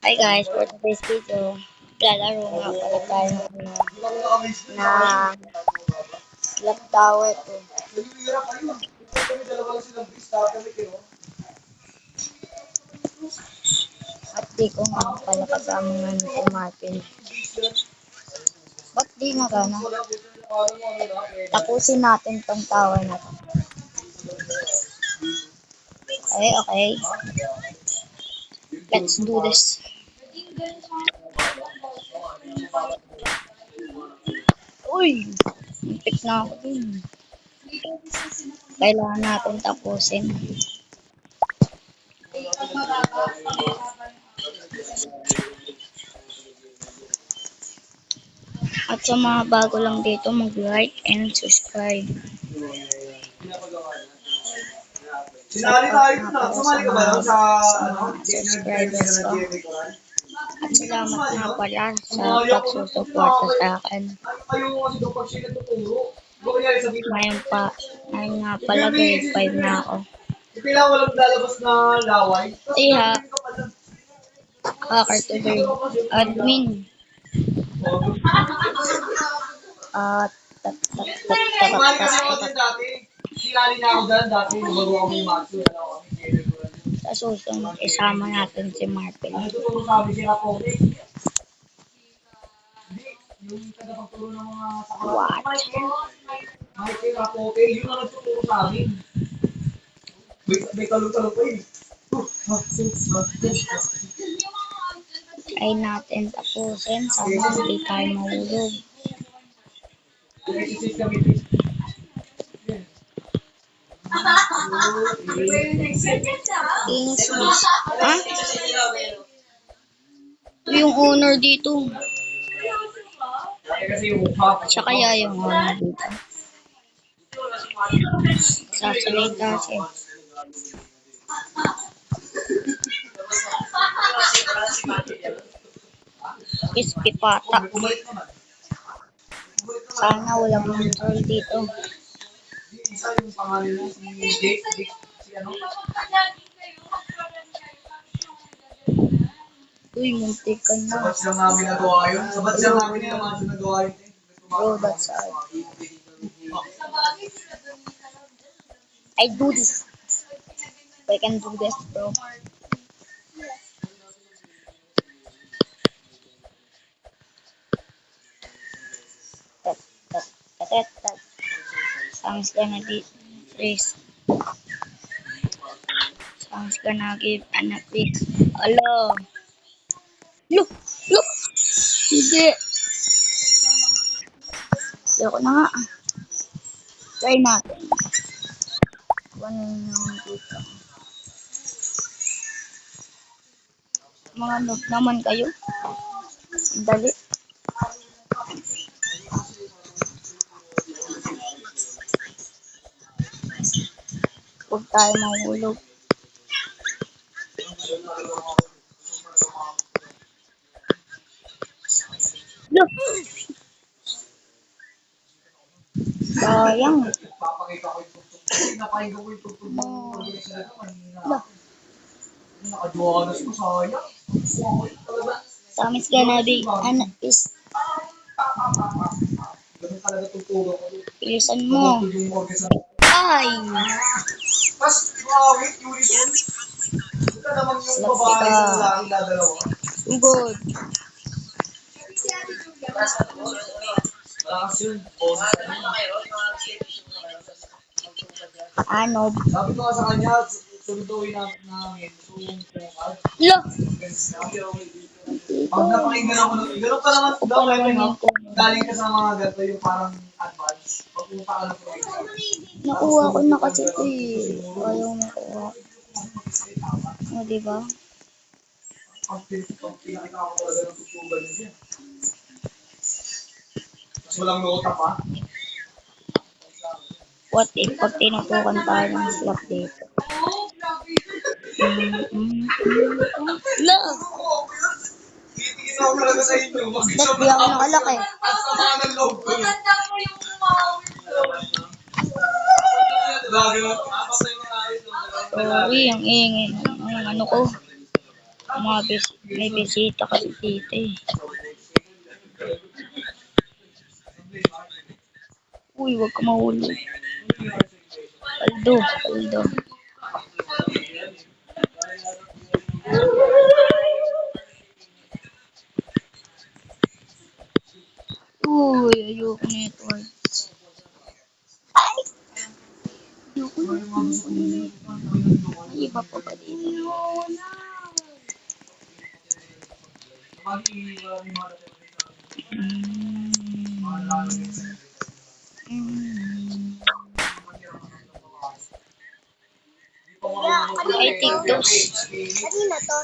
Hi guys, for today's video, lalaro nga pala tayo na Lock Tower 2. At di ko nga pala kasama nga si Martin. Ba't di nga gana? Tapusin natin tong tower na to. Okay. Let's do this. Uy! Muntik na ako dun. Kailangan natin tapusin. At sa mga bago lang dito, mag-like and subscribe. Sinali tayo na. Sumali ka ba lang sa subscribers ko. At salamat nga pala sa pagsusuporta sa akin. Ngayon nga pala grade 5 na ako. Pila walang lalabas na laway. Tiha. Hacker today. Admin. Sumali kasi ako din dati. Sinali na ako dyan dati. Bago ako may matso. Sa susunod, isama natin si Martin. Ano tuturo sabi siya ako? Yung tagapagturo ng mga What? Michael Rapote, yun ang nagtuturo sa amin. May talong-talong ko eh. Try natin tapusin. Sana hindi tayo mahulog. English. Ha? Yung owner dito. Siya kaya yung owner dito. Sasalita siya. Crispy pata. Sana walang control dito. Isa yung pangalan mo, si Jake, si ano? Uy, muntik ka na. Sabat siya namin nagawa yun. Sabat siya namin yung mga nagawa yun. Bro, that's hard. I do this. I can do this, bro. That. Sounds gonna be freeze. Sounds gonna give an freeze. Hello. Look. Hindi. Ayoko na nga. Try natin. Ano yung dito? Mga noob naman kayo. Dali. Huwag tayo mahulog. Look! Sayang. Papakita ko yung tugtog. Napakinggan ko yung tugtog mo. Look. Nakaduwanas ko, sayang. Samis gonna be an is. Ganun talaga tugtog ako. Bilisan mo. Ay! Mas, wait, yun. Ito naman yung babae sa lalaki na dalawa. Good. Malakas yun. Ano? Sabi ko nga sa kanya, sunduin namin. Look! Pag napakinggan ako ng ganun ka naman daw galing ka sa mga gato yung parang advance. Pag pumunta ka ng program. Nakuha ko na kasi ito eh. Ayaw makuha. O, diba? Pag pinakita ako talaga ng tutuban niya. Tapos walang nota pa. What if pag tinutukan tayo ng slot dito? Look! Titigil ako talaga sa inyo. Ba't di ako nakalaki? At sa mga ng loob ko. Maganda mo yung Sorry, ang ingay. Ang ano ko. May bisita kasi dito eh. Uy, wag ka mahulog. Paldo, paldo. Uy, ayoko nito. Ayoko nito. May iba pa ba dito? I take those. Kanina to.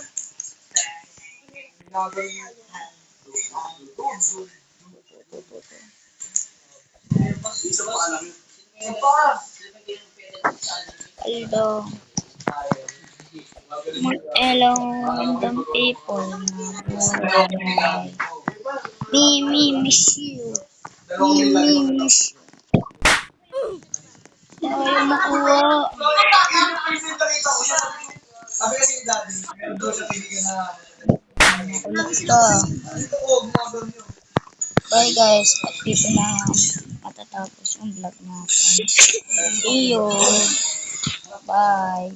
Hello. Hello, random people. Me miss you. Me miss you. Ayaw makuha. Sabi kasi ni Daddy, meron daw siya pinigyan na Ulit to. Bye guys. At dito na matatapos yung vlog natin. See you. Bye.